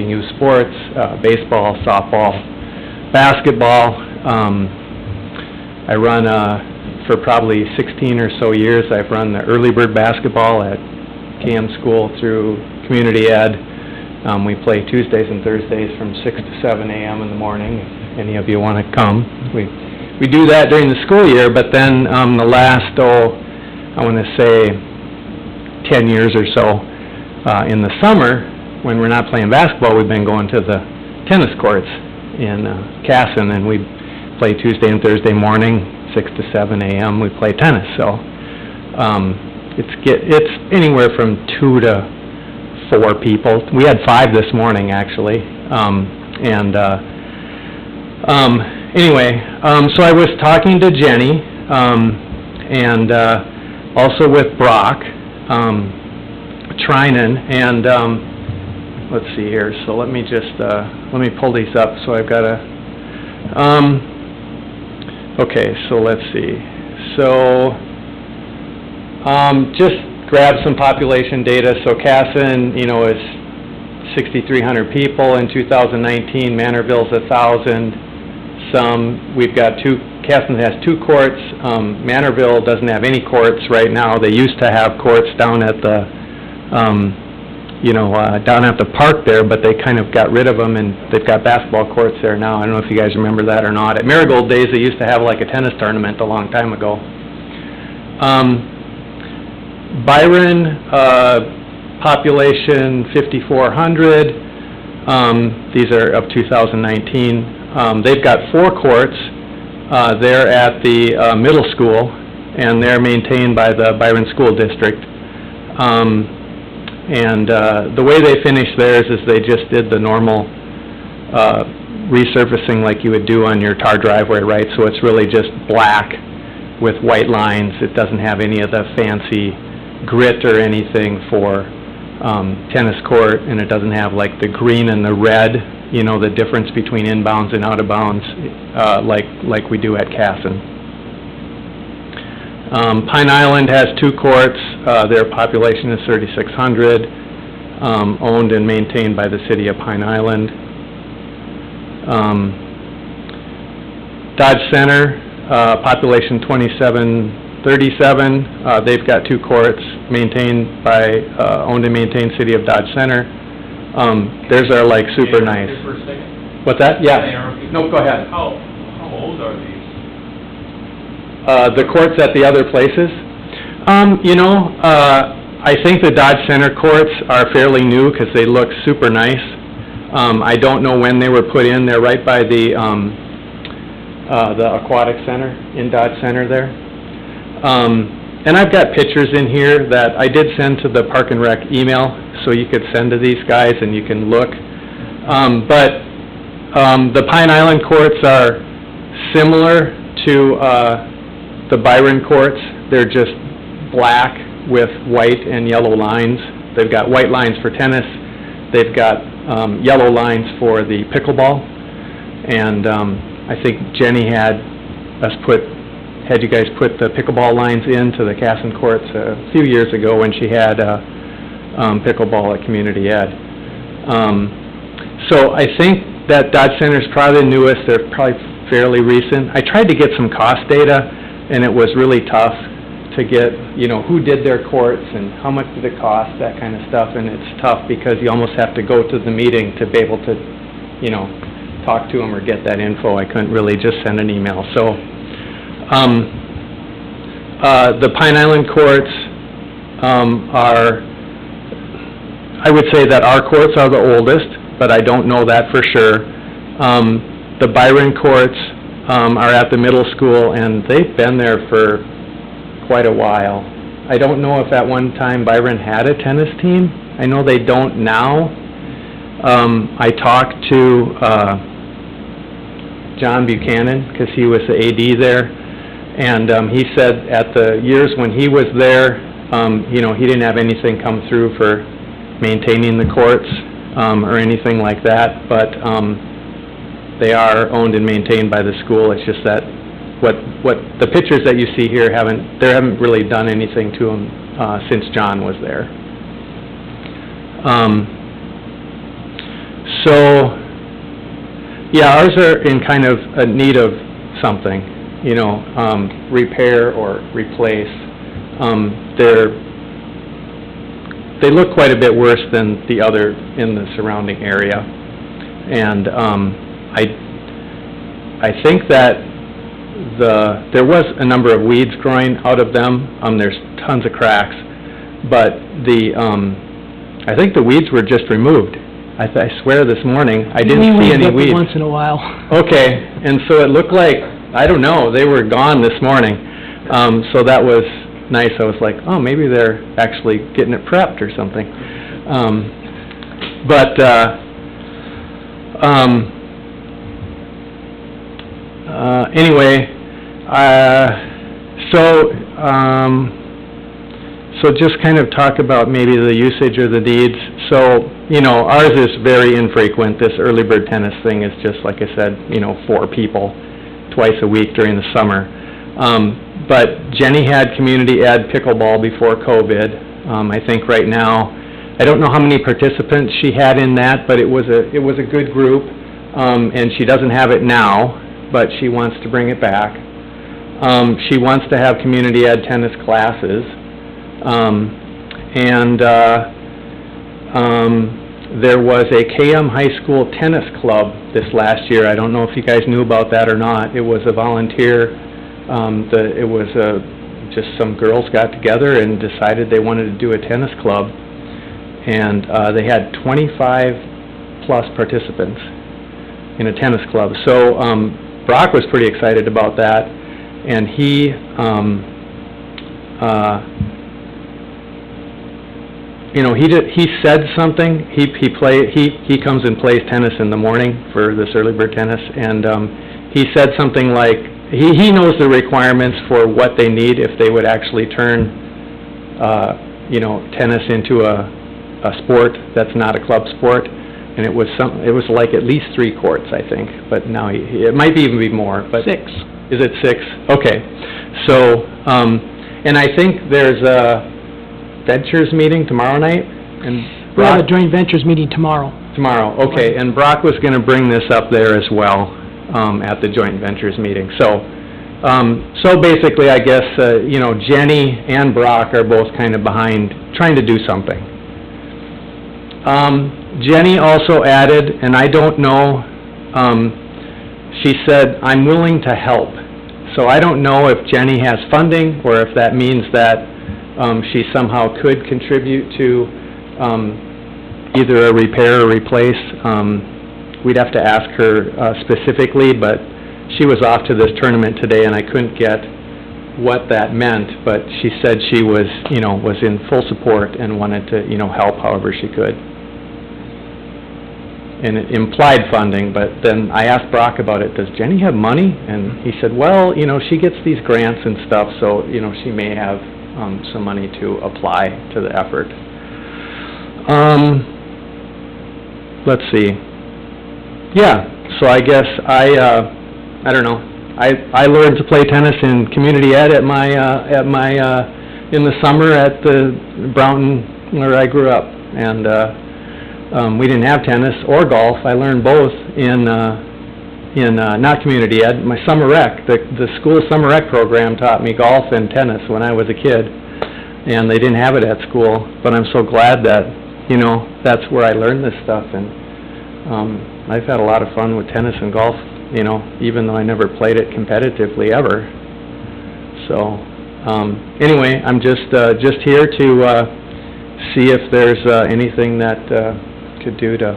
playing youth sports, baseball, softball, basketball. I run, for probably 16 or so years, I've run the early bird basketball at CAM school through community ed. We play Tuesdays and Thursdays from 6 to 7 a.m. in the morning, if any of you want to come. We do that during the school year, but then the last, I want to say 10 years or so, in the summer, when we're not playing basketball, we've been going to the tennis courts in Casson, and we play Tuesday and Thursday morning, 6 to 7 a.m. we play tennis. So it's anywhere from 2 to 4 people. We had 5 this morning, actually. Anyway, so I was talking to Jenny, and also with Brock Trinan, and let's see here. So let me just let me pull these up. So I've got a okay. So let's see. So just grab some population data. So Casson, you know, is 6,300 people in 2019. Manorville's 1,000. We've got Casson has 2 courts. Manorville doesn't have any courts right now. They used to have courts down at the, down at the park there, but they kind of got rid of them, and they've got basketball courts there now. I don't know if you guys remember that or not. At Marigold days, they used to have like a tennis tournament a long time ago. Byron, population 5,400. These are of 2019. They've got 4 courts. They're at the middle school, and they're maintained by the Byron School District. The way they finished theirs is they just did the normal resurfacing like you would do on your tar driveway, right? So it's really just black with white lines. It doesn't have any of the fancy grit or anything for tennis court, and it doesn't have like the green and the red, you know, the difference between inbounds and out of bounds, like we do at Casson. Pine Island has 2 courts. Their population is 3,600, owned and maintained by the city of Pine Island. Dodge Center, population 2,737. They've got 2 courts, maintained by, owned and maintained city of Dodge Center. Theirs are like super nice. What's that? Yeah. No, go ahead. How old are these? The courts at the other places? I think the Dodge Center courts are fairly new because they look super nice. I don't know when they were put in. They're right by the aquatic center in Dodge Center there. And I've got pictures in here that I did send to the Park and Rec email, so you could send to these guys and you can look. But the Pine Island courts are similar to the Byron courts. They're just black with white and yellow lines. They've got white lines for tennis. They've got yellow lines for the pickleball. And I think Jenny had you guys put the pickleball lines into the Casson courts a few years ago when she had pickleball at Community Ed. So I think that Dodge Center is probably the newest. They're probably fairly recent. I tried to get some cost data, and it was really tough to get, who did their courts and how much did it cost, that kind of stuff. And it's tough because you almost have to go to the meeting to be able to, talk to them or get that info. I couldn't really just send an email. So the Pine Island courts are, I would say that our courts are the oldest, but I don't know that for sure. The Byron courts are at the middle school, and they've been there for quite a while. I don't know if at one time Byron had a tennis team. I know they don't now. I talked to John Buchanan, because he was the AD there, and he said at the years when he was there, he didn't have anything come through for maintaining the courts or anything like that, but they are owned and maintained by the school. It's just that what the pictures that you see here haven't really done anything to them since John was there. So, yeah, ours are in kind of a need of something, you know, repair or replace. They look quite a bit worse than the other in the surrounding area. And I think that there was a number of weeds growing out of them. There's tons of cracks, but I think the weeds were just removed. I swear this morning, I didn't see any weeds. Once in a while. Okay, and so it looked like, I don't know, they were gone this morning. So that was nice. I was like, oh, maybe they're actually getting it prepped or something. Anyway, so just kind of talk about maybe the usage or the needs. So, you know, ours is very infrequent. This early bird tennis thing is just, like I said, you know, 4 people twice a week during the summer. But Jenny had community ed pickleball before COVID. I think right now, I don't know how many participants she had in that, but it was a good group. And she doesn't have it now, but she wants to bring it back. She wants to have community ed tennis classes. There was a KM High School tennis club this last year. I don't know if you guys knew about that or not. It was a volunteer, just some girls got together and decided they wanted to do a tennis club. And they had 25 plus participants in a tennis club. So Brock was pretty excited about that, and he you know, he said something. He comes and plays tennis in the morning for this early bird tennis, and he said something like he knows the requirements for what they need if they would actually turn you know, tennis into a sport that's not a club sport. And it was like at least 3 courts, I think, but now it might even be more. But 6. Is it 6? Okay. So, and I think there's a Ventures meeting tomorrow night, and We have a joint ventures meeting tomorrow. Tomorrow, okay. And Brock was going to bring this up there as well at the joint ventures meeting. So, so basically, I guess you know, Jenny and Brock are both kind of behind trying to do something. Jenny also added, and I don't know, she said, I'm willing to help. So I don't know if Jenny has funding, or if that means that she somehow could contribute to either a repair or replace. We'd have to ask her specifically, but she was off to this tournament today, and I couldn't get what that meant, but she said she was, you know, was in full support and wanted to, you know, help however she could. And it implied funding, but then I asked Brock about it, does Jenny have money? And he said, well, you know, she gets these grants and stuff, so, you know, she may have some money to apply to the effort. Let's see. Yeah, so I guess I don't know. I learned to play tennis in community ed at my in the summer at the Brownton where I grew up, and we didn't have tennis or golf. I learned both in not community ed. My summer rec, the school summer rec program taught me golf and tennis when I was a kid, and they didn't have it at school. But I'm so glad that, you know, that's where I learned this stuff, and I've had a lot of fun with tennis and golf, you know, even though I never played it competitively ever. So anyway, I'm just here to see if there's anything that could do to,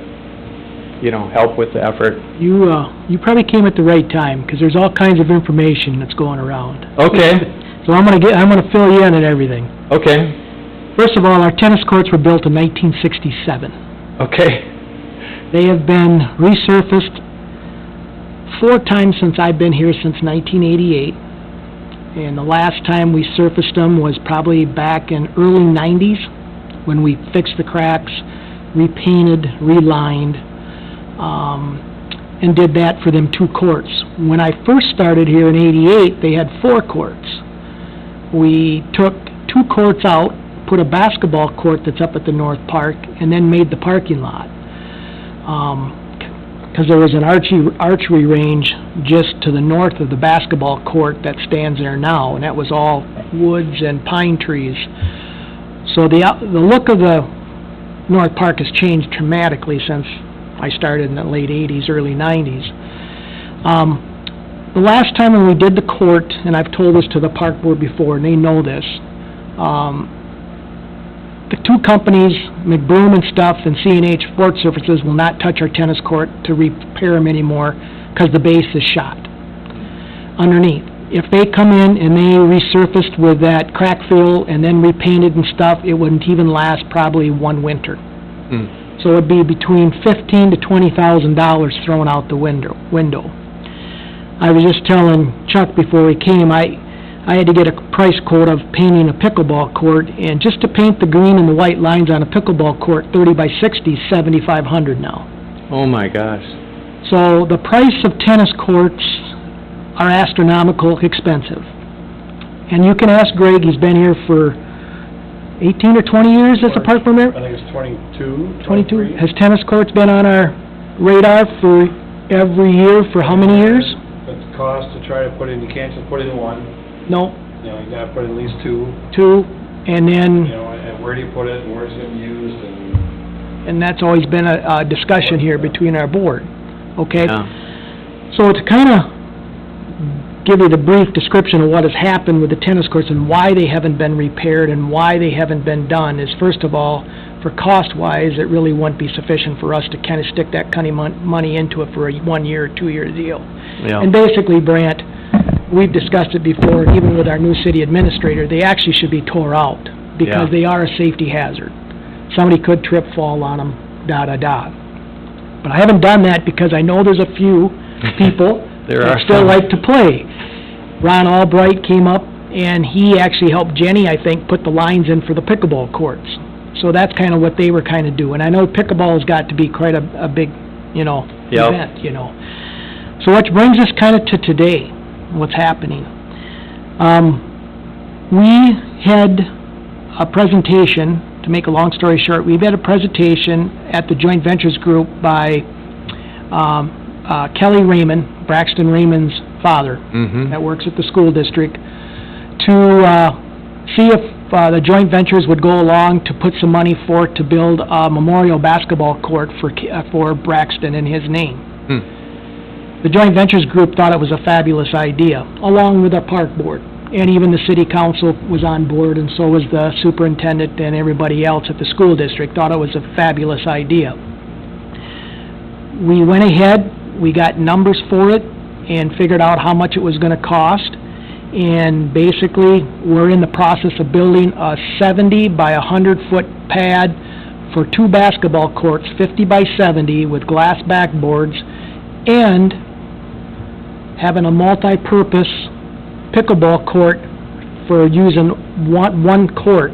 you know, help with the effort. You probably came at the right time, because there's all kinds of information that's going around. Okay. So I'm gonna fill you in on everything. Okay. First of all, our tennis courts were built in 1967. Okay. They have been resurfaced 4 times since I've been here, since 1988. And the last time we surfaced them was probably back in early 90s, when we fixed the cracks, repainted, relined, and did that for them 2 courts. When I first started here in '88, they had 4 courts. We took 2 courts out, put a basketball court that's up at the North Park, and then made the parking lot. because there was an archery range just to the north of the basketball court that stands there now, and that was all woods and pine trees. So the look of the North Park has changed dramatically since I started in the late 80s, early 90s. The last time when we did the court, and I've told this to the park board before, and they know this, the two companies, McBroom and Stuff and C&H Sport Surfaces, will not touch our tennis court to repair them anymore because the base is shot underneath. If they come in and they resurfaced with that crack fill and then repainted and stuff, it wouldn't even last probably one winter. So it'd be between $15,000 to $20,000 thrown out the window. I was just telling Chuck before he came, I had to get a price quote of painting a pickleball court, and just to paint the green and the white lines on a pickleball court, 30 by 60, is $7,500 now. Oh my gosh. So the price of tennis courts are astronomical expensive. And you can ask Greg, he's been here for 18 or 20 years as a park permit? I think it's 22, 22. Has tennis courts been on our radar for every year for how many years? But the cost to try to put in, you can't just put in one, No, you know, you gotta put in at least two, two, and then, you know, and where do you put it, and where's it gonna be used, and that's always been a discussion here between our board, okay? Yeah. So to kind of give you the brief description of what has happened with the tennis courts and why they haven't been repaired and why they haven't been done is, first of all, for cost-wise, it really wouldn't be sufficient for us to kind of stick that kind of money into it for a 1 year or 2 year deal. Yeah. And basically, Brant, we've discussed it before, even with our new city administrator, they actually should be tore out because Yeah. they are a safety hazard. Somebody could trip, fall on them, da-da-da. But I haven't done that because I know there's a few people There that are still some. like to play. Ron Albright came up, and he actually helped Jenny, I think, put the lines in for the pickleball courts. So that's kind of what they were kind of doing. I know pickleball has got to be quite a big, Yep. event, So which brings us kind of to today, what's happening. We had a presentation, to make a long story short, we've had a presentation at the Joint Ventures Group by Kelly Raymond, Braxton Raymond's father, that works at the school district, to see if the joint ventures would go along to put some money for it to build a memorial basketball court for Braxton in his name. The joint ventures group thought it was a fabulous idea, along with our park board. And even the city council was on board, and so was the superintendent and everybody else at the school district, thought it was a fabulous idea. We went ahead, we got numbers for it, and figured out how much it was gonna cost. And basically, we're in the process of building a 70 by 100-foot pad for 2 basketball courts, 50 by 70, with glass backboards, and having a multi-purpose pickleball court for using one court.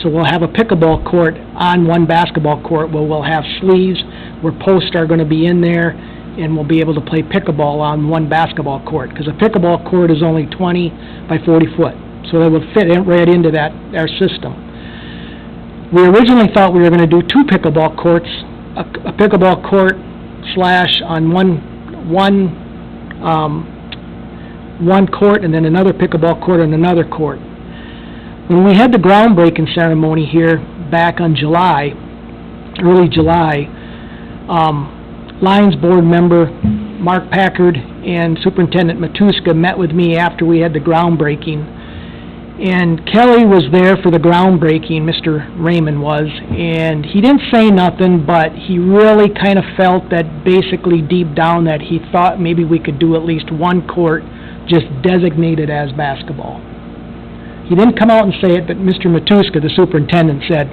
So we'll have a pickleball court on one basketball court where we'll have sleeves, where posts are gonna be in there, and we'll be able to play pickleball on one basketball court, because a pickleball court is only 20 by 40 foot, so they will fit right into our system. We originally thought we were going to do 2 pickleball courts, a pickleball court / on one court, and then another pickleball court on another court. When we had the groundbreaking ceremony here back on early July, Lions board member Mark Packard and Superintendent Matuska met with me after we had the groundbreaking. And Kelly was there for the groundbreaking, Mr. Raymond was, and he didn't say nothing, but he really kind of felt that basically deep down that he thought maybe we could do at least one court just designated as basketball. He didn't come out and say it, but Mr. Matuska, the superintendent, said,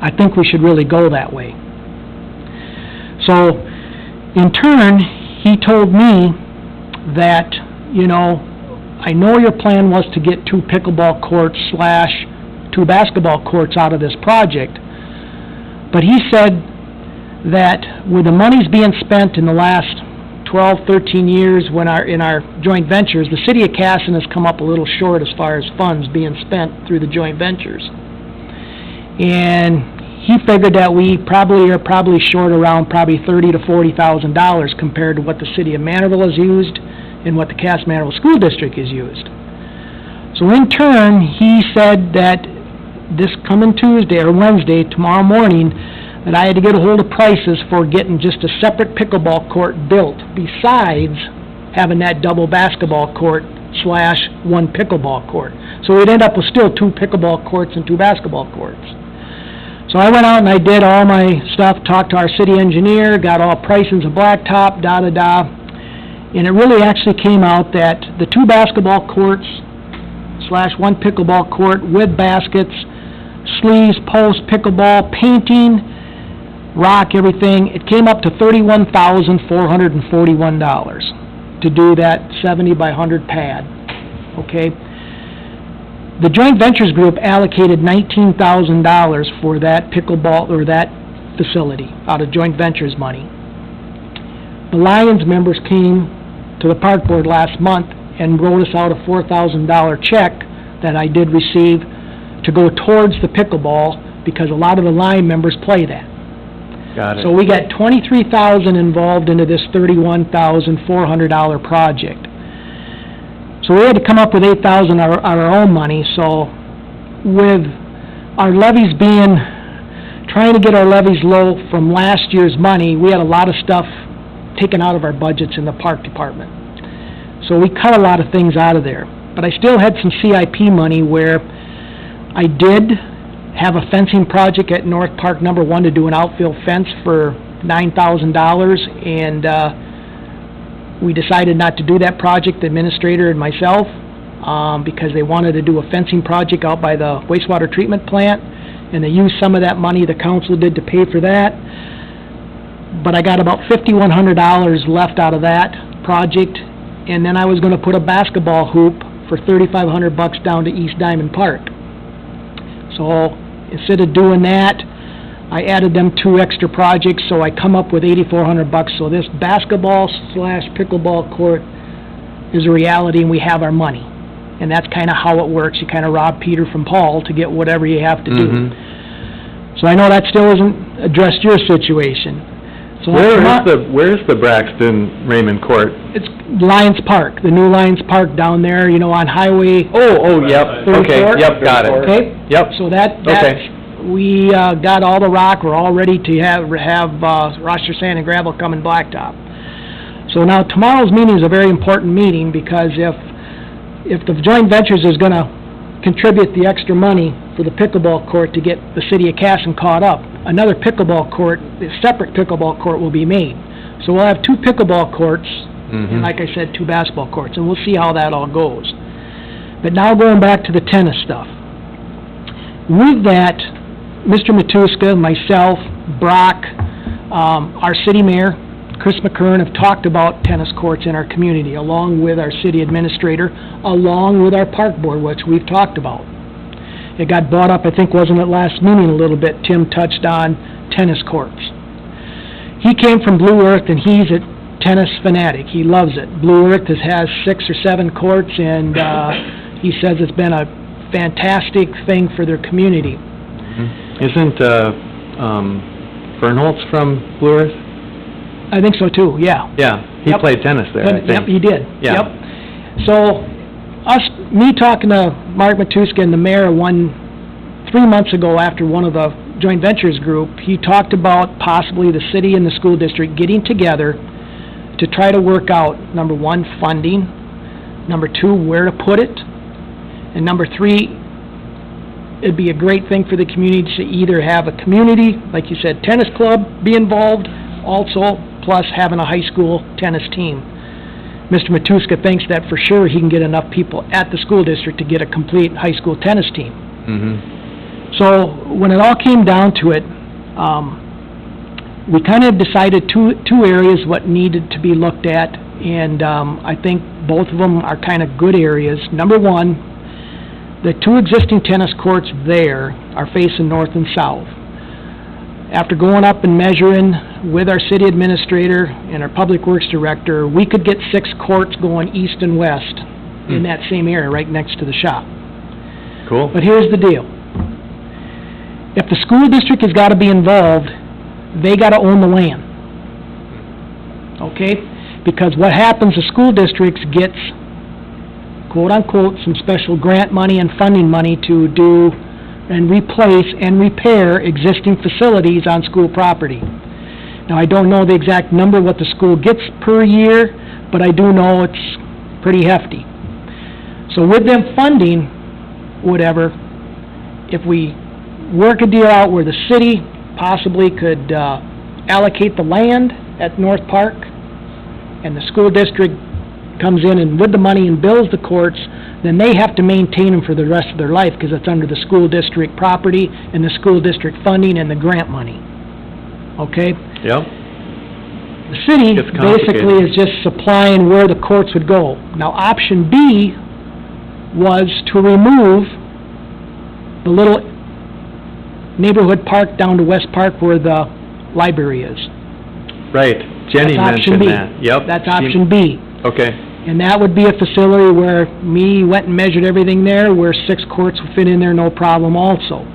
I think we should really go that way. So, in turn, he told me that, I know your plan was to get 2 pickleball courts / 2 basketball courts out of this project, but he said that with the monies being spent in the last 12, 13 years in our joint ventures, the city of Casson has come up a little short as far as funds being spent through the joint ventures. And he figured that we are short around $30,000 to $40,000 compared to what the city of Manorville has used and what the Cass Manorville School District has used. So in turn, he said that this coming Tuesday or Wednesday, tomorrow morning, that I had to get a hold of prices for getting just a separate pickleball court built besides having that double basketball court / one pickleball court. So we'd end up with still 2 pickleball courts and 2 basketball courts. So I went out and I did all my stuff, talked to our city engineer, got all pricings of blacktop, da-da-da, and it really actually came out that the 2 basketball courts / one pickleball court with baskets, sleeves, posts, pickleball, painting, rock, everything, it came up to $31,441 to do that 70 by 100 pad, okay? The Joint Ventures Group allocated $19,000 for that pickleball, or that facility, out of Joint Ventures money. The Lions members came to the Park Board last month and wrote us out a $4,000 check that I did receive to go towards the pickleball, because a lot of the Lion members play that. Got it. So we got $23,000 involved into this $31,400 project. So we had to come up with $8,000 out of our own money. So with our levies trying to get our levies low from last year's money, we had a lot of stuff taken out of our budgets in the park department. So we cut a lot of things out of there. But I still had some CIP money where I did have a fencing project at North Park Number 1 to do an outfield fence for $9,000, and we decided not to do that project, the administrator and myself, because they wanted to do a fencing project out by the wastewater treatment plant, and they used some of that money, the council did, to pay for that. But I got about $5,100 left out of that project, and then I was going to put a basketball hoop for $3,500 down to East Diamond Park. So instead of doing that, I added them 2 extra projects, so I come up with $8,400. So this basketball / pickleball court is a reality, and we have our money. And that's kind of how it works. You kind of rob Peter from Paul to get whatever you have to do. Mm-hmm. So I know that still hasn't addressed your situation. So Where's the Braxton Raymond Court? It's Lions Park, the new Lions Park down there, on Highway. Oh, yep, okay, 34? yep, got it. Okay? Yep. So that's, Okay. we got all the rock, we're all ready to have Rochester Sand and Gravel come and blacktop. So now tomorrow's meeting is a very important meeting, because if the Joint Ventures is gonna contribute the extra money for the pickleball court to get the city of Casson caught up, another pickleball court, a separate pickleball court will be made. So we'll have 2 pickleball courts, and like I said, 2 basketball courts, and we'll see how that all goes. But now going back to the tennis stuff. With that, Mr. Matuska, myself, Brock, our city mayor, Chris McKern, have talked about tennis courts in our community, along with our city administrator, along with our park board, which we've talked about. It got brought up, I think, wasn't it last meeting a little bit, Tim touched on tennis courts. He came from Blue Earth, and he's a tennis fanatic. He loves it. Blue Earth has 6 or 7 courts, and he says it's been a fantastic thing for their community. Isn't Fernholtz from Blue Earth? I think so too, yeah. Yeah, he played tennis there, I think. Yep, he did. Yeah. Yep. So, me talking to Mark Matuska and the mayor 3 months ago after one of the Joint Ventures group, he talked about possibly the city and the school district getting together to try to work out, number 1, funding, number 2, where to put it, and number 3, it'd be a great thing for the community to either have a community, like you said, tennis club be involved, also, plus having a high school tennis team. Mr. Matuska thinks that for sure he can get enough people at the school district to get a complete high school tennis team. So when it all came down to it, we kind of decided two areas what needed to be looked at, and I think both of them are kind of good areas. Number 1, the 2 existing tennis courts there are facing north and south. After going up and measuring with our city administrator and our public works director, we could get 6 courts going east and west in that same area right next to the shop. Cool. But here's the deal. if the school district has gotta be involved, they gotta own the land. Okay? Because what happens, the school districts gets, quote-unquote, some special grant money and funding money to do and replace and repair existing facilities on school property. Now, I don't know the exact number what the school gets per year, but I do know it's pretty hefty. So with them funding, whatever, if we work a deal out where the city possibly could allocate the land at North Park, and the school district comes in and with the money and bills the courts, then they have to maintain them for the rest of their life, because it's under the school district property and the school district funding and the grant money. Okay? Yep. The city Gets complicated. basically is just supplying where the courts would go. Now, option B was to remove the little neighborhood park down to West Park where the library is. Right, Jenny That's option mentioned B. that, yep. That's option B. Okay, And that would be a facility where me went and measured everything there, where 6 courts would fit in there, no problem also.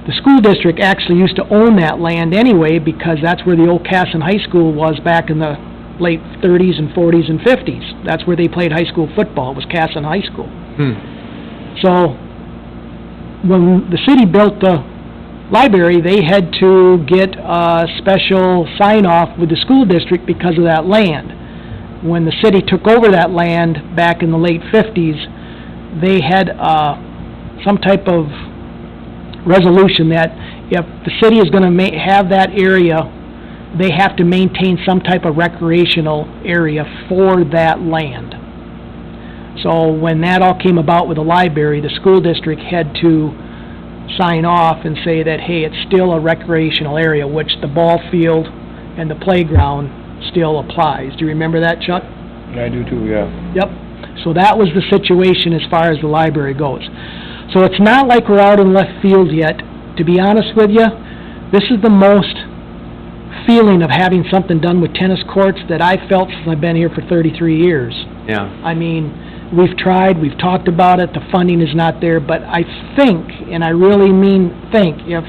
The school district actually used to own that land anyway, because that's where the old Casson High School was back in the late 30s and 40s and 50s. That's where they played high school football, was Casson High School. So, when the city built the library, they had to get a special sign-off with the school district because of that land. When the city took over that land back in the late 50s, they had some type of resolution that if the city is going to have that area, they have to maintain some type of recreational area for that land. So when that all came about with the library, the school district had to sign off and say that, hey, it's still a recreational area, which the ball field and the playground still applies. Do you remember that, Chuck? I do too, yeah. Yep. So that was the situation as far as the library goes. So it's not like we're out in left field yet. To be honest with you, this is the most feeling of having something done with tennis courts that I've felt since I've been here for 33 years. yeah, I mean, we've tried, we've talked about it, the funding is not there, but I think, and I really mean think, if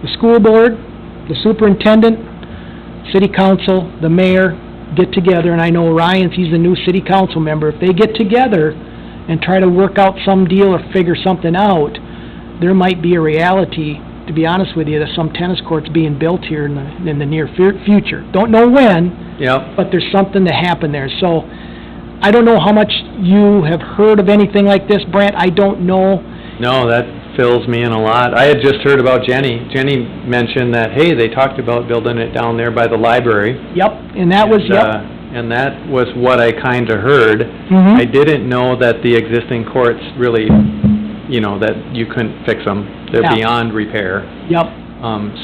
the school board, the superintendent, city council, the mayor get together, and I know Ryan's, he's the new city council member, if they get together and try to work out some deal or figure something out, there might be a reality, to be honest with you, that some tennis courts being built here in the near future. Don't know when, yep. but there's something to happen there. So, I don't know how much you have heard of anything like this, Brent, I don't know. No, that fills me in a lot. I had just heard about Jenny. Jenny mentioned that, hey, they talked about building it down there by the library. Yep, and that was, yep. And that was what I kinda heard. Mhm. I didn't know that the existing courts really, you know, that you couldn't fix them. They're Yeah. beyond repair. Yep,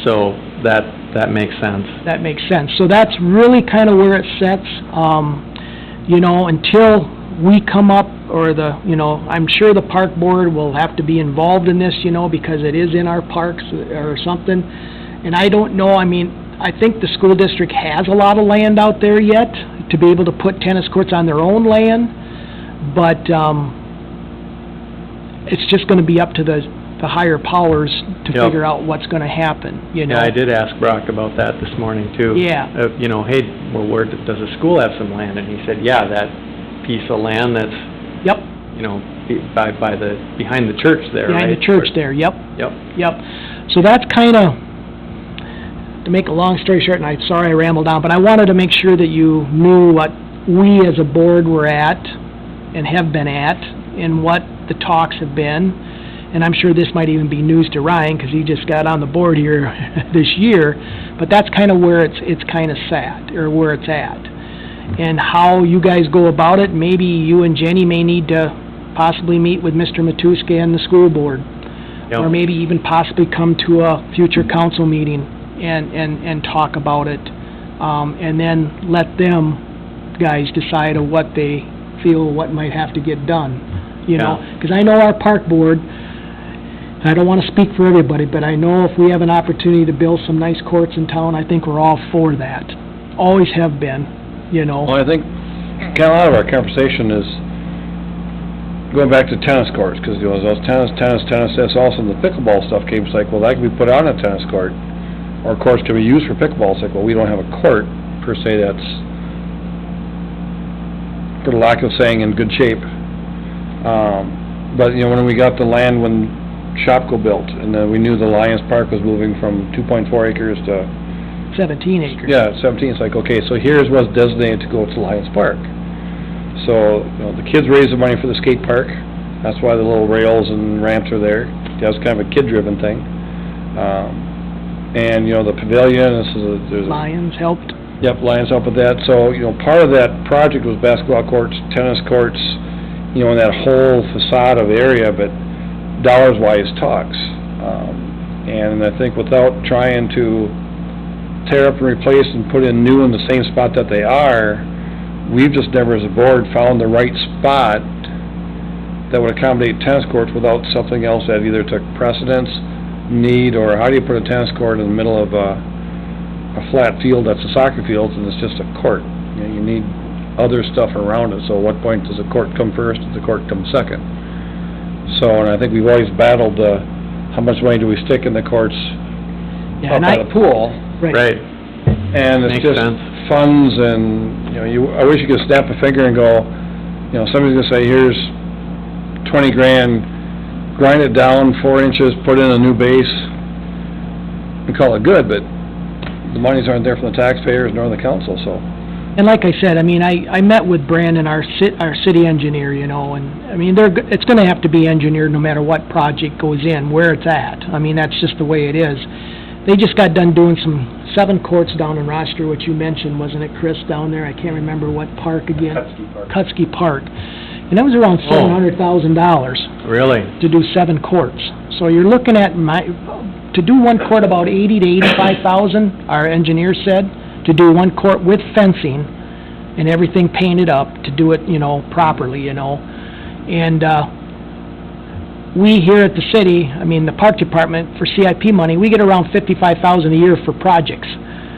So that makes sense. that makes sense. So that's really kind of where it sets. You know, until we come up, or I'm sure the park board will have to be involved in this, because it is in our parks or something. And I don't know, I mean, I think the school district has a lot of land out there yet to be able to put tennis courts on their own land, but it's just going to be up to the higher powers to Yep. figure out what's going to happen, Yeah, I did ask Brock about that this morning too. Yeah. Hey, well, where, does the school have some land? And he said, yeah, that piece of land that's, Yep, behind the church there, right? behind the church there, yep. Yep. Yep. So that's kind of, to make a long story short, and I'm sorry I rambled on, but I wanted to make sure that you knew what we as a board were at and have been at, and what the talks have been. And I'm sure this might even be news to Ryan, because he just got on the board here this year, but that's kind of where it's kind of sat, or where it's at. And how you guys go about it, maybe you and Jenny may need to possibly meet with Mr. Matuska and the school board. Yep. Or maybe even possibly come to a future council meeting and talk about it. And then let them guys decide on what they feel, what might have to get done, Yeah. Because I know our park board, I don't want to speak for everybody, but I know if we have an opportunity to build some nice courts in town, I think we're all for that. Always have been, Well, I think kind of a lot of our conversation is, going back to tennis courts, because, you know, those tennis, that's also the pickleball stuff came, it's like, well, that can be put on a tennis court, or courts can be used for pickleball, it's like, well, we don't have a court, per se, that's, for the lack of saying, in good shape. But, you know, when we got the land when Shopko built, and then we knew the Lions Park was moving from 2.4 acres to 17 acres. yeah, 17, it's like, okay, so here's what's designated to go to Lions Park. So, you know, the kids raised the money for the skate park, that's why the little rails and ramps are there. That was kind of a kid-driven thing. And, you know, the pavilion, there's a... Lions helped. Yep, Lions helped with that, so, you know, part of that project was basketball courts, tennis courts, you know, in that whole facade of area, but dollars-wise talks. And I think without trying to tear up and replace and put in new in the same spot that they are, we've just never as a board found the right spot that would accommodate tennis courts without something else that either took precedence, need, or how do you put a tennis court in the middle of a flat field that's a soccer field and it's just a court? You know, you need other stuff around it, so at what point does the court come first, does the court come second? So, and I think we've always battled, how much money do we stick in the courts Yeah, up and by the pool? Right. And it's Makes just sense. funds and, you know, I wish you could snap a finger and go, you know, somebody's gonna say, here's 20 grand, grind it down 4 inches, put in a new base, and call it good, but the monies aren't there from the taxpayers nor the council, so. And like I said, I mean, I met with Brandon, our city engineer, you know, and, I mean, it's gonna have to be engineered no matter what project goes in, where it's at. I mean, that's just the way it is. They just got done doing 7 courts down in Rochester, which you mentioned, wasn't it, Chris, down there? I can't remember what park again. Kutsky Park. Kutsky Park. And that was around $700,000 Really? to do 7 courts. So you're looking at to do one court about 80 to 85,000, our engineer said, to do one court with fencing and everything painted up, to do it, you know, properly, you know. And, we here at the city, I mean, the park department, for CIP money, we get around $55,000 a year for projects.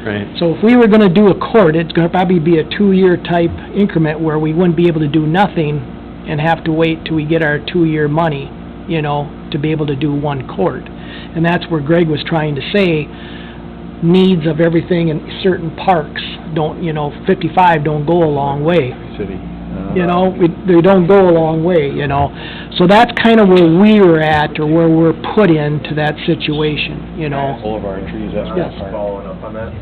Right. So if we were gonna do a court, it's gonna probably be a 2-year type increment where we wouldn't be able to do nothing and have to wait till we get our 2-year money, you know, to be able to do one court. And that's where Greg was trying to say, needs of everything in certain parks don't, you know, 55 don't go a long way. City. You know, they don't go a long way, you know. So that's kind of where we were at, or where we're put into that situation, you know. Boulevard and trees, that's Yes. part. Following up on that,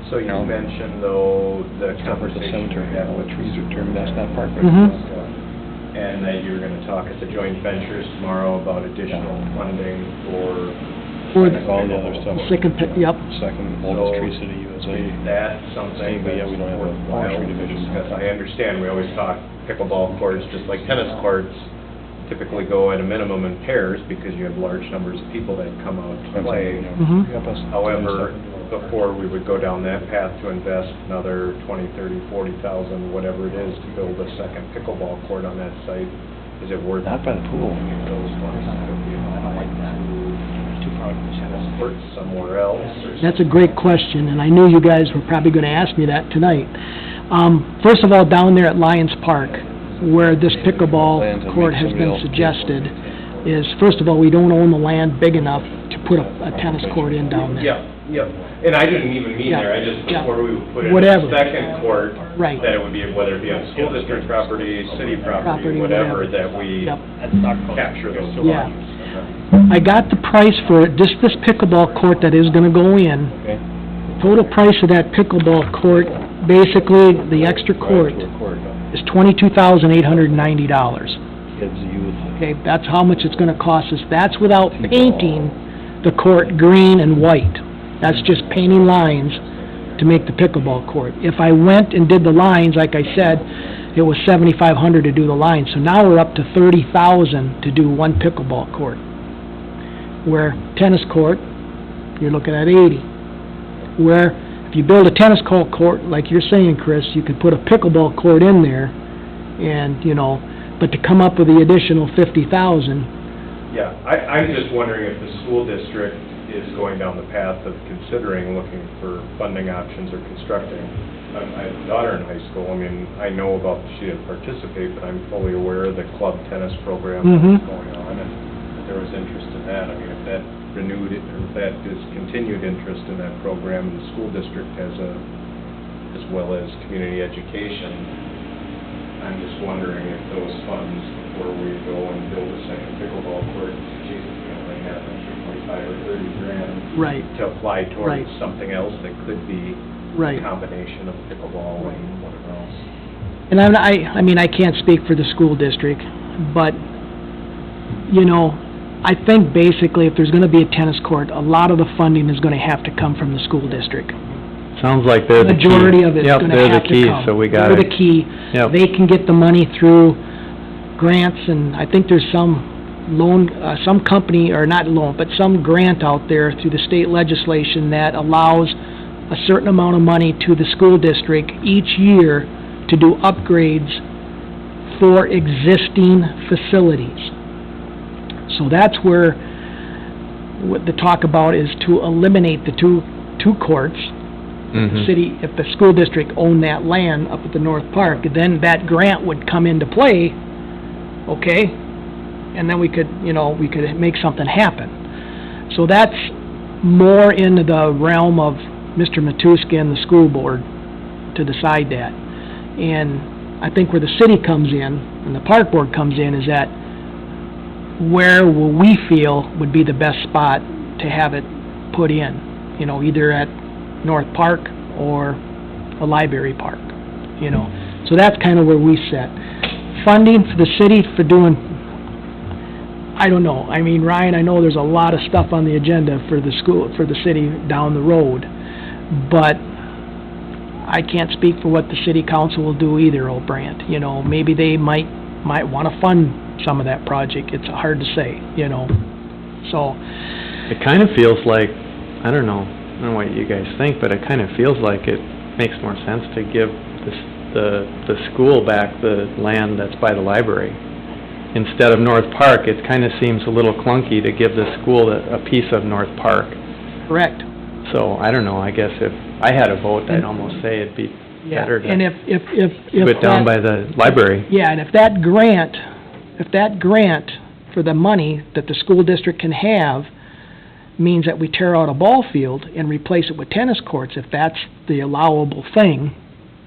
so you No. mentioned though, the It's not with the conversation cemetery, you had all the with trees are trimmed, that's not park. Mhm. and that you were gonna talk at the joint ventures tomorrow about additional funding For Like all the other stuff. Yep. Second So, oldest tree city USA. Is that something But yeah, that's we don't have a worthwhile forestry to division. discuss? I understand, we always talk pickleball courts, just like tennis courts typically go at a minimum in pairs because you have large numbers of people that come out to play. Mhm. However, before we would go down that path to invest another 20, 30, 40,000, whatever it is, to build a second pickleball court on that site, is it worth? Not by the pool. Those funds could be applied to tennis courts somewhere else, or That's a great question, and I knew you guys were probably gonna ask me that tonight. First of all, down there at Lions Park, where this pickleball court has been suggested, is, first of all, we don't own the land big enough to put a tennis court in down there. Yeah, yeah, and I didn't even mean Yeah, there, I just, yeah. before we would put in Whatever. a second court, Right. that it would be, whether it be on school district property, city property, Property, whatever, whatever. that we Yep. capture those Yeah. funds. I got the price for just this pickleball court that is gonna go in. Okay. Total price of that pickleball court, basically, the extra court, is $22,890. Kids, youth. Okay, that's how much it's gonna cost us. That's without painting the court green and white. That's just painting lines to make the pickleball court. If I went and did the lines, like I said, it was $7,500 to do the lines. So now we're up to $30,000 to do one pickleball court. Where tennis court, you're looking at 80. Where if you build a tennis court, like you're saying, Chris, you could put a pickleball court in there, and, you know, but to come up with the additional 50,000, Yeah, I'm just wondering if the school district is going down the path of considering looking for funding options or constructing I have a daughter in high school, I mean, I know about, she didn't participate, but I'm fully aware of the club tennis program that's going on, and if there was interest in that. I mean, if that renewed, or if that is continued interest in that program, and the school district has as well as community education, I'm just wondering if those funds, before we go and build a second pickleball court, geez, we only have $25 or $30 grand Right, to apply towards Right. something else that could be right. a combination of pickleball and whatever else. And I mean, I can't speak for the school district, but, you know, I think basically if there's gonna be a tennis court, a lot of the funding is gonna have to come from the school district. Sounds like they're the key. Majority of it's Yep, gonna they're the have to key, come. so we got They're it. the key. Yep. They can get the money through grants, and I think there's some loan, some company, or not loan, but some grant out there through the state legislation that allows a certain amount of money to the school district each year to do upgrades for existing facilities. So that's where, what the talk about is to eliminate the two courts. The city, if the school district owned that land up at the North Park, then that grant would come into play, okay? And then we could make something happen. So that's more into the realm of Mr. Matuska and the school board to decide that. And I think where the city comes in, and the park board comes in, is that where will we feel would be the best spot to have it put in? You know, either at North Park or a library park, you know. So that's kind of where we sit. Funding for the city for doing, I don't know. I mean, Ryan, I know there's a lot of stuff on the agenda for the school, for the city down the road, but I can't speak for what the city council will do either, O'Brant. You know, maybe they might want to fund some of that project. It's hard to say, you know. So, It kind of feels like, I don't know what you guys think, but it kind of feels like it makes more sense to give the school back the land that's by the library. Instead of North Park, it kind of seems a little clunky to give the school a piece of North Park. correct. So, I don't know, I guess if I had a vote, I'd almost say it'd be Yeah, better to and if do it down by that, the library. yeah, and if that grant for the money that the school district can have means that we tear out a ball field and replace it with tennis courts, if that's the allowable thing,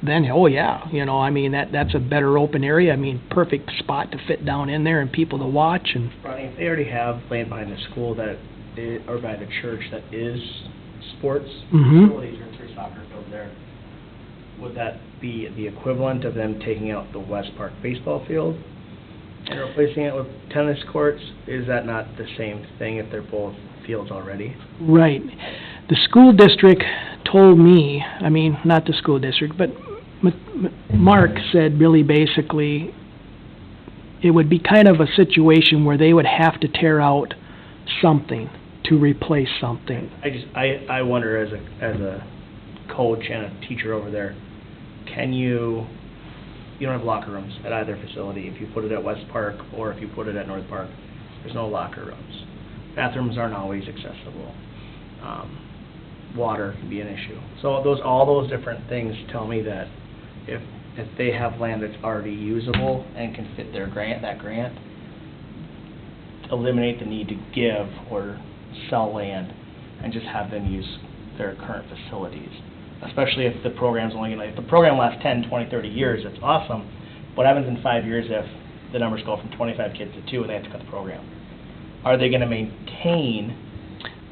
then, oh yeah, you know, I mean, that's a better open area, I mean, perfect spot to fit down in there and people to watch and, Ronnie, if they already have land behind the school that or by the church that is sports Mhm. facilities or three soccer fields there, would that be the equivalent of them taking out the West Park baseball field and replacing it with tennis courts? Is that not the same thing if they're both fields already? right. The school district told me, I mean, not the school district, but Mark said really basically it would be kind of a situation where they would have to tear out something to replace something. I wonder as a coach and a teacher over there, you don't have locker rooms at either facility. If you put it at West Park or if you put it at North Park, there's no locker rooms. Bathrooms aren't always accessible. Water can be an issue. So all those different things tell me that if they have land that's already usable and can fit that grant, eliminate the need to give or sell land and just have them use their current facilities. Especially if the program's only if the program lasts 10, 20, 30 years, that's awesome. What happens in 5 years if the numbers go from 25 kids to 2 and they have to cut the program? Are they gonna maintain,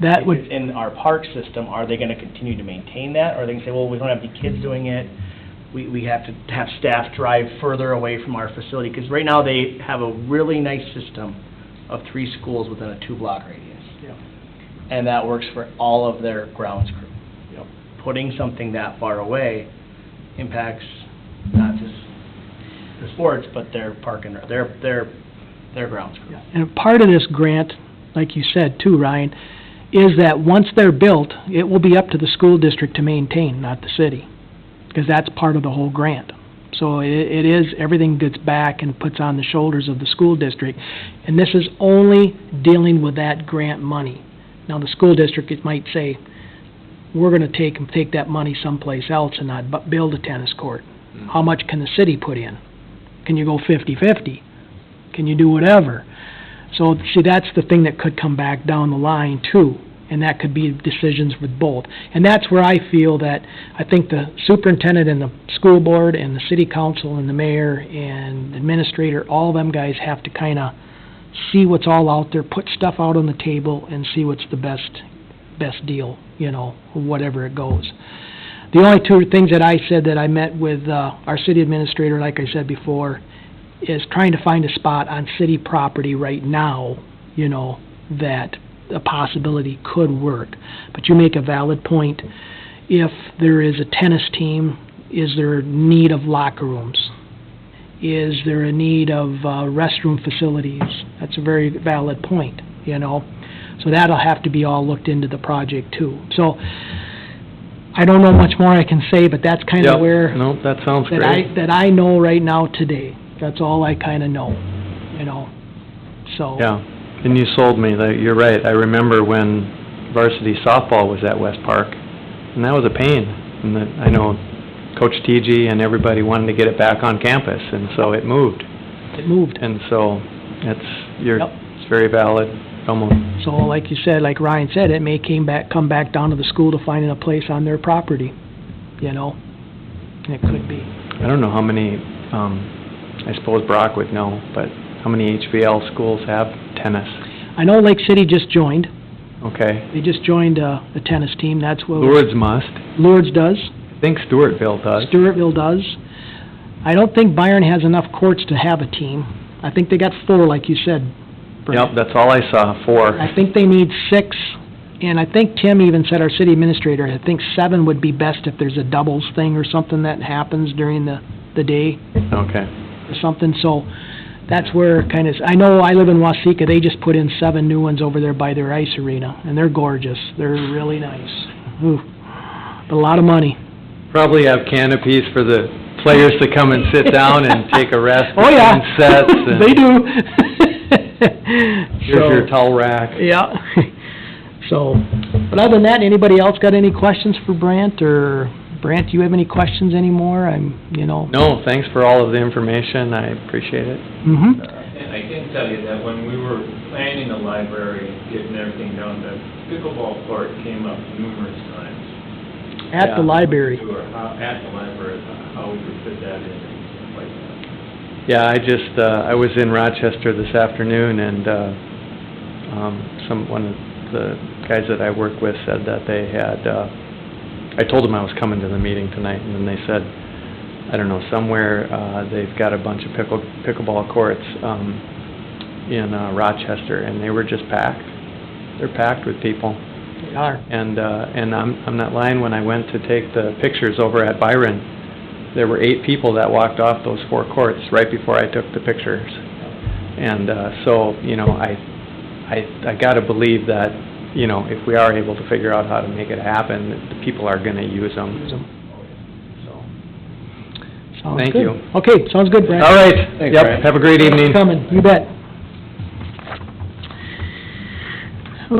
That if would, it's in our park system, are they gonna continue to maintain that? Or are they gonna say, well, we don't have any kids doing it, we have to have staff drive further away from our facility? Because right now they have a really nice system of 3 schools within a 2-block radius. And that works for all of their grounds crew. Putting something that far away impacts not just the sports, but their park and their grounds crew. and part of this grant, like you said too, Ryan, is that once they're built, it will be up to the school district to maintain, not the city, because that's part of the whole grant. So it is, everything gets back and puts on the shoulders of the school district, and this is only dealing with that grant money. Now, the school district, it might say, we're gonna take that money someplace else and not build a tennis court. How much can the city put in? Can you go 50-50? Can you do whatever? So, see, that's the thing that could come back down the line too, and that could be decisions with both. And that's where I feel that, I think the superintendent and the school board and the city council and the mayor and administrator, all them guys have to kinda see what's all out there, put stuff out on the table, and see what's the best deal, you know, whatever it goes. The only two things that I said that I met with our city administrator, like I said before, is trying to find a spot on city property right now, you know, that a possibility could work. But you make a valid point. If there is a tennis team, is there a need of locker rooms? Is there a need of restroom facilities? That's a very valid point, you know. So that'll have to be all looked into the project too. So, I don't know much more I can say, but that's kind of Yep. where, No, that sounds great. that I know right now today. That's all I kind of know, you know, so. Yeah, and you sold me, that, you're right. I remember when varsity softball was at West Park, and that was a pain. And that, I know Coach TG and everybody wanted to get it back on campus, and so it moved. It moved. And so, it's Yep. it's very valid, almost. So like you said, like Ryan said, it may come back down to the school to finding a place on their property, you know? It could be. I don't know how many, I suppose Brock would know, but how many HVL schools have tennis? I know Lake City just joined. Okay. They just joined a tennis team. That's what Lourdes must. Lourdes does. I think Stewartville does. Stewartville does. I don't think Byron has enough courts to have a team. I think they got 4, like you said, Brent. Yep, that's all I saw, 4. I think they need 6, and I think Tim even said, our city administrator, I think 7 would be best if there's a doubles thing or something that happens during the day Okay. or something, so that's where kind of, I know I live in Waseca, they just put in 7 new ones over there by their ice arena, and they're gorgeous, they're really nice. Ooh, but a lot of money. Probably have canopies for the players to come and sit down and take a rest Oh, yeah. between sets. And They do. Here's your towel rack. Yeah. So, but other than that, anybody else got any questions for Brant, or Brant, do you have any questions anymore? No, thanks for all of the information, I appreciate it. Mm-hmm. And I can tell you that when we were planning the library and getting everything done, the pickleball court came up numerous times. At the library. At the library, how we could fit that in and stuff like that. Yeah, I was in Rochester this afternoon, and one of the guys that I work with said that they had, I told them I was coming to the meeting tonight, and then they said, I don't know, somewhere they've got a bunch of pickleball courts in Rochester, and they were just packed. They're packed with people. They are. And I'm not lying, when I went to take the pictures over at Byron, there were 8 people that walked off those 4 courts right before I took the pictures. And so, you know, I gotta believe that, you know, if we are able to figure out how to make it happen, the people are gonna use them. So, Sounds thank good. you. Okay, sounds good, Brant. all right, Thanks, yep, Brent. have a great evening. Coming, you bet.